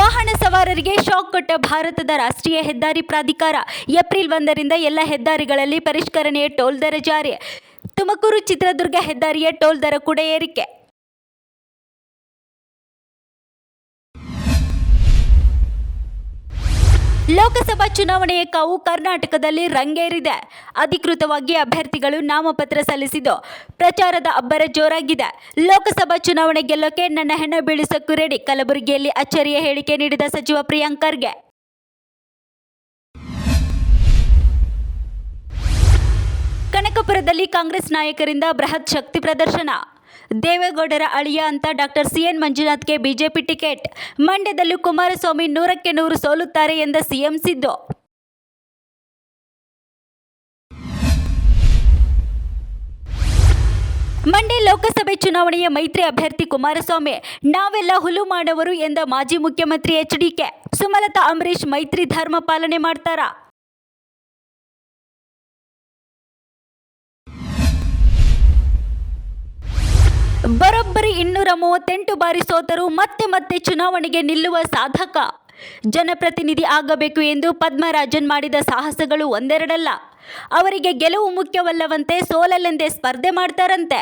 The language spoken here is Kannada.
ವಾಹನ ಸವಾರರಿಗೆ ಶಾಕ್ ಕೊಟ್ಟ ಭಾರತದ ರಾಷ್ಟ್ರೀಯ ಹೆದ್ದಾರಿ ಪ್ರಾಧಿಕಾರ. ಏಪ್ರಿಲ್ 1ರಿಂದ ಎಲ್ಲ ಹೆದ್ದಾರಿಗಳಲ್ಲಿ ಪರಿಷ್ಕರಣೆಯ ಟೋಲ್ ದರ ಜಾರಿ. ತುಮಕೂರು ಚಿತ್ರದುರ್ಗ ಹೆದ್ದಾರಿಯ ಟೋಲ್ ದರ ಕೂಡ ಏರಿಕೆ. ಲೋಕಸಭಾ ಚುನಾವಣೆಯ ಕಾವು ಕರ್ನಾಟಕದಲ್ಲಿ ರಂಗೇರಿದೆ. ಅಧಿಕೃತವಾಗಿ ಅಭ್ಯರ್ಥಿಗಳು ನಾಮಪತ್ರ ಸಲ್ಲಿಸಿದ್ದು ಪ್ರಚಾರದ ಅಬ್ಬರ ಜೋರಾಗಿದೆ. ಲೋಕಸಭಾ ಚುನಾವಣೆ ಗೆಲ್ಲೋಕೆ ನನ್ನ ಹೆಣ ಬೀಳಿಸಕ್ಕೂ ರೆಡಿ. ಕಲಬುರಗಿಯಲ್ಲಿ ಅಚ್ಚರಿಯ ಹೇಳಿಕೆ ನೀಡಿದ ಸಚಿವ ಪ್ರಿಯಾಂಕ್ ಖರ್ಗೆ. ಕನಕಪುರದಲ್ಲಿ ಕಾಂಗ್ರೆಸ್ ನಾಯಕರಿಂದ ಬೃಹತ್ ಶಕ್ತಿ ಪ್ರದರ್ಶನ. ದೇವೇಗೌಡರ ಅಳಿಯ ಅಂತ ಡಾ. ಸಿ.ಎನ್. ಮಂಜುನಾಥ್ಗೆ ಬಿಜೆಪಿ ಟಿಕೆಟ್. ಮಂಡ್ಯದಲ್ಲೂ ಕುಮಾರಸ್ವಾಮಿ 100ಕ್ಕೆ 100 ಸೋಲುತ್ತಾರೆ ಎಂದ ಸಿಎಂ ಸಿದ್ದು. ಮಂಡ್ಯ ಲೋಕಸಭೆ ಚುನಾವಣೆಯ ಮೈತ್ರಿ ಅಭ್ಯರ್ಥಿ ಕುಮಾರಸ್ವಾಮಿ. ನಾವೆಲ್ಲ ಹುಲು ಮಾಡವರು ಎಂದ ಮಾಜಿ ಮುಖ್ಯಮಂತ್ರಿ ಎಚ್.ಡಿ.ಕೆ. ಸುಮಲತಾ ಅಂಬರೀಶ್ ಮೈತ್ರಿ ಧರ್ಮ ಪಾಲನೆ ಮಾಡ್ತಾರಾ? ಬರೋಬ್ಬರಿ 238 ಬಾರಿ ಸೋತರೂ ಮತ್ತೆ ಚುನಾವಣೆಗೆ ನಿಲ್ಲುವ ಸಾಧಕ. ಜನಪ್ರತಿನಿಧಿ ಆಗಬೇಕು ಎಂದು ಪದ್ಮರಾಜನ್ ಮಾಡಿದ ಸಾಹಸಗಳು ಒಂದೆರಡಲ್ಲ. ಅವರಿಗೆ ಗೆಲುವು ಮುಖ್ಯವಲ್ಲವಂತೆ, ಸೋಲಲೆಂದೇ ಸ್ಪರ್ಧೆ ಮಾಡ್ತಾರಂತೆ.